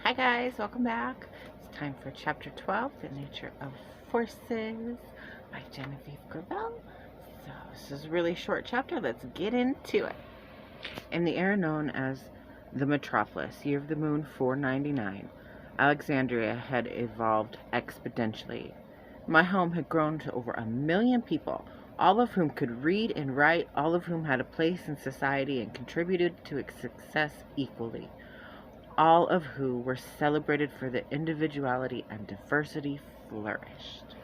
Hi guys, welcome back. It's time for chapter 12, The Nature of Forces by Genevieve. So this is a really short chapter. Let's get into it. In the era known as the Metropolis, year of the moon 499, Alexandria had evolved exponentially. My home had grown to over 1 million people, all of whom could read and write, all of whom had a place in society and contributed to its success equally, all of who were celebrated for their individuality and diversity flourished.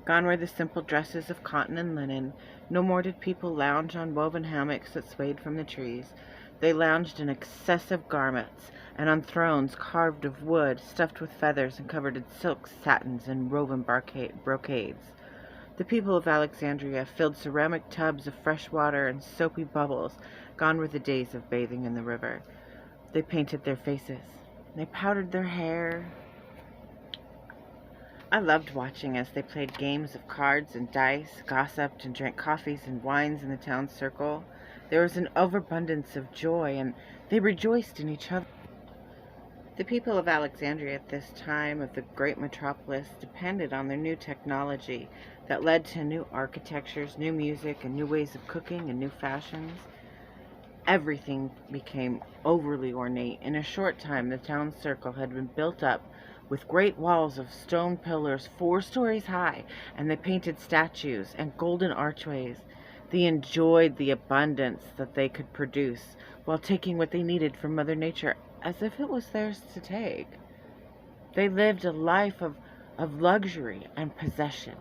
Gone were the simple dresses of cotton and linen. No more did people lounge on woven hammocks that swayed from the trees. They lounged in excessive garments, and on thrones carved of wood, stuffed with feathers, and covered in silks, satins, and woven brocades. The people of Alexandria filled ceramic tubs of fresh water and soapy bubbles. Gone were the days of bathing in the river. They painted their faces. They powdered their hair. I loved watching as they played games of cards and dice, gossiped, and drank coffees and wines in the town circle. There was an overabundance of joy, and they rejoiced in each other. The people of Alexandria at this time of the great metropolis depended on their new technology that led to new architectures, new music, and new ways of cooking and new fashions. Everything became overly ornate. In a short time, the town circle had been built up with great walls of stone pillars 4 stories high, and they painted statues and golden archways. They enjoyed the abundance that they could produce, while taking what they needed from Mother Nature as if it was theirs to take. They lived a life of luxury and possession.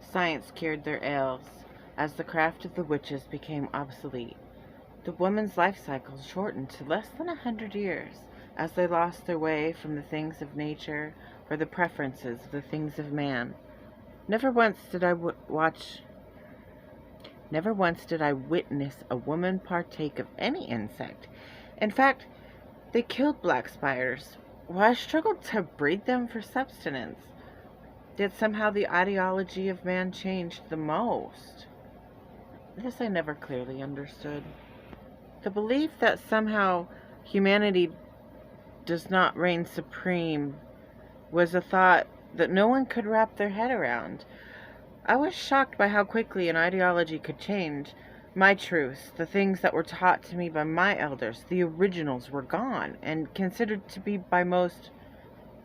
Science cured their ails, as the craft of the witches became obsolete. The woman's life cycle shortened to less than 100 years, as they lost their way from the things of nature for the preferences of the things of man. Never once did I witness a woman partake of any insect. In fact, they killed black spiders, while I struggled to breed them for subsistence. Yet somehow the ideology of man changed the most. This I never clearly understood. The belief that somehow humanity does not reign supreme was a thought that no one could wrap their head around. I was shocked by how quickly an ideology could change. My truths, the things that were taught to me by my elders, the originals, were gone and considered to be by most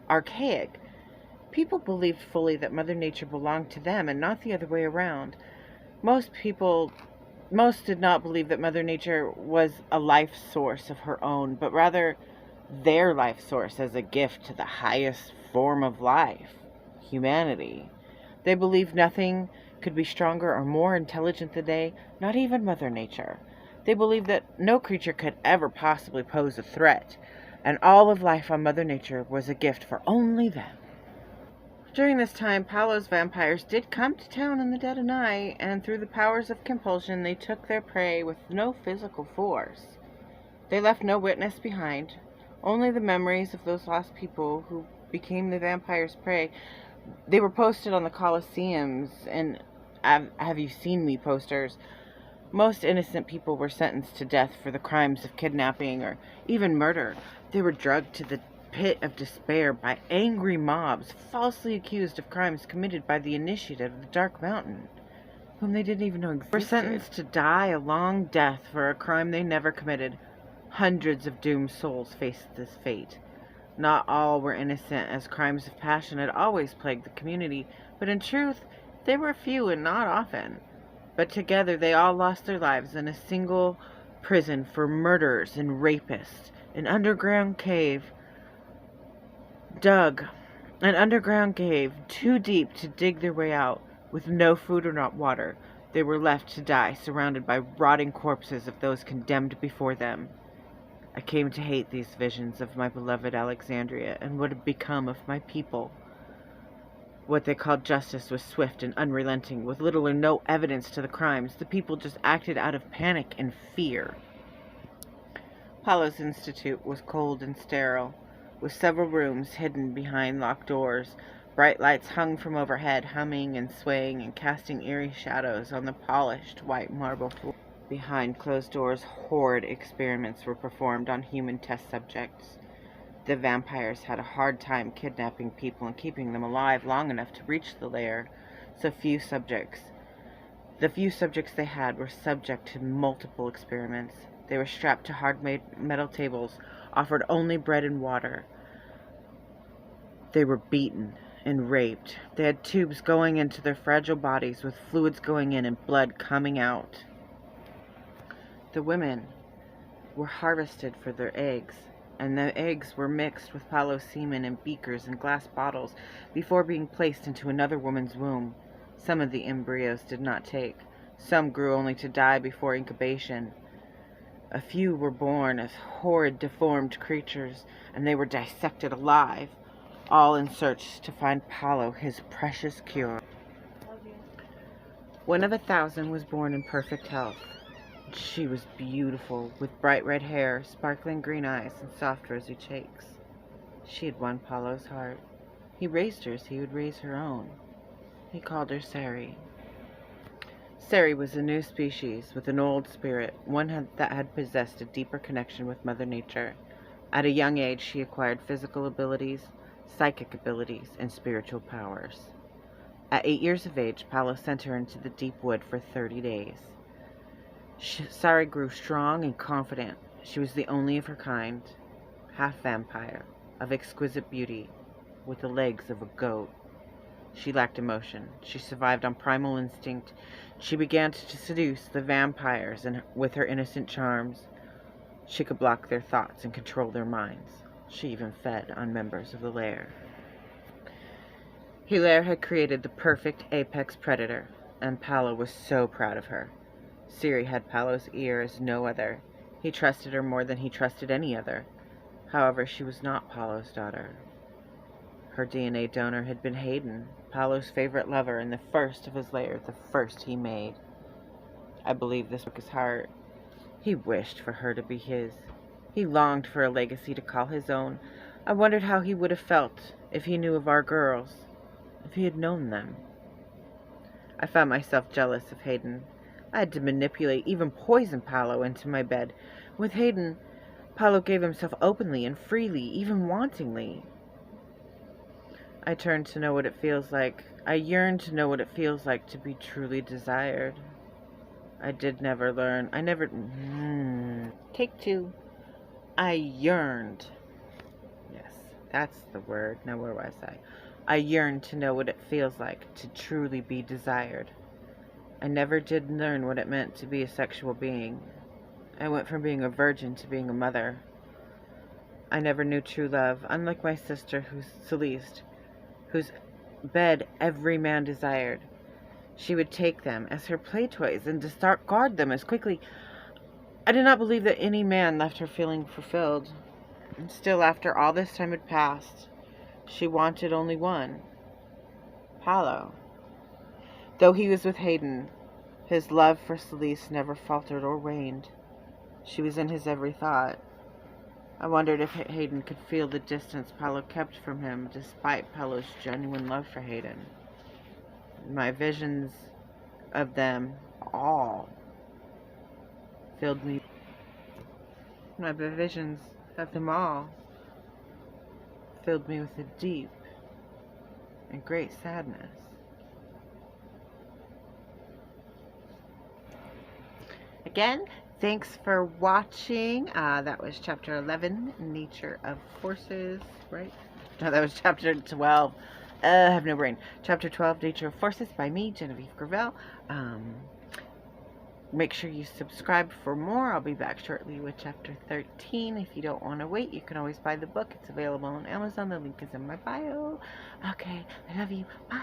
archaic. People believed fully that Mother Nature belonged to them and not the other way around. Most did not believe that Mother Nature was a life source of her own, but rather their life source as a gift to the highest form of life, humanity. They believed nothing could be stronger or more intelligent than they, not even Mother Nature. They believed that no creature could ever possibly pose a threat, and all of life on Mother Nature was a gift for only them. During this time, Paolo's vampires did come to town in the dead of night, and through the powers of compulsion, they took their prey with no physical force. They left no witness behind, only the memories of those lost people who became the vampire's prey. They were posted on the Colosseums and Have You Seen Me posters. Most innocent people were sentenced to death for the crimes of kidnapping or even murder. They were drugged to the pit of despair by angry mobs, falsely accused of crimes committed by the initiate of the Dark Mountain, whom they didn't even know existed. Were sentenced to die a long death for a crime they never committed. Hundreds of doomed souls faced this fate. Not all were innocent, as crimes of passion had always plagued the community, but in truth, they were few and not often. But together they all lost their lives in a single prison for murderers and rapists, an underground cave too deep to dig their way out. With no food or not water, they were left to die, surrounded by rotting corpses of those condemned before them. I came to hate these visions of my beloved Alexandria and what had become of my people. What they called justice was swift and unrelenting, with little or no evidence to the crimes. The people just acted out of panic and fear. Paolo's Institute was cold and sterile, with several rooms hidden behind locked doors. Bright lights hung from overhead, humming and swaying and casting eerie shadows on the polished white marble floor. Behind closed doors, horrid experiments were performed on human test subjects. The vampires had a hard time kidnapping people and keeping them alive long enough to reach the lair, so the few subjects they had were subject to multiple experiments. They were strapped to hard-made metal tables, offered only bread and water. They were beaten and raped. They had tubes going into their fragile bodies with fluids going in and blood coming out. The women were harvested for their eggs, and the eggs were mixed with Palo semen in beakers and glass bottles before being placed into another woman's womb. Some of the embryos did not take. Some grew only to die before incubation. A few were born as horrid, deformed creatures, and they were dissected alive, all in search to find Palo his precious cure. One of 1,000 was born in perfect health. She was beautiful, with bright red hair, sparkling green eyes, and soft rosy cheeks. She had won Palo's heart. He raised her as he would raise her own. He called her Sari. Sari was a new species with an old spirit, one that had possessed a deeper connection with Mother Nature. At a young age, she acquired physical abilities, psychic abilities, and spiritual powers. At 8 years of age, Palo sent her into the deep wood for 30 days. Sari grew strong and confident. She was the only of her kind, half vampire, of exquisite beauty, with the legs of a goat. She lacked emotion. She survived on primal instinct. She began to seduce the vampires with her innocent charms. She could block their thoughts and control their minds. She even fed on members of the lair. Hilaire had created the perfect apex predator, and Palo was so proud of her. Siri had Palo's ear as no other. He trusted her more than he trusted any other. However, she was not Palo's daughter. Her DNA donor had been Hayden, Palo's favorite lover, and the first of his lair, the first he made. I believe this broke his heart. He wished for her to be his. He longed for a legacy to call his own. I wondered how he would have felt if he knew of our girls, if he had known them. I found myself jealous of Hayden. I had to manipulate, even poison Palo into my bed. With Hayden, Palo gave himself openly and freely, even wantingly. I yearned to know what it feels like to be truly desired. I never learn. Take two. I yearned. Yes, that's the word. Now where was I? I yearned to know what it feels like to truly be desired. I never did learn what it meant to be a sexual being. I went from being a virgin to being a mother. I never knew true love, unlike my sister, Celeste, whose bed every man desired. She would take them as her play toys and discard them as quickly. I did not believe that any man left her feeling fulfilled. And still, after all this time had passed, she wanted only one, Palo. Though he was with Hayden, his love for Celeste never faltered or waned. She was in his every thought. I wondered if Hayden could feel the distance Palo kept from him, despite Palo's genuine love for Hayden. My visions of them all filled me. My visions of them all filled me with a deep and great sadness. Again, thanks for watching. That was chapter 11, Nature of Forces, right? No, that was chapter 12. I have no brain. Chapter 12, Nature of Forces by me, Genevieve Gravel. Make sure you subscribe for more. I'll be back shortly with chapter 13. If you don't want to wait, you can always buy the book. It's available on Amazon. The link is in my bio. Okay, I love you. Bye.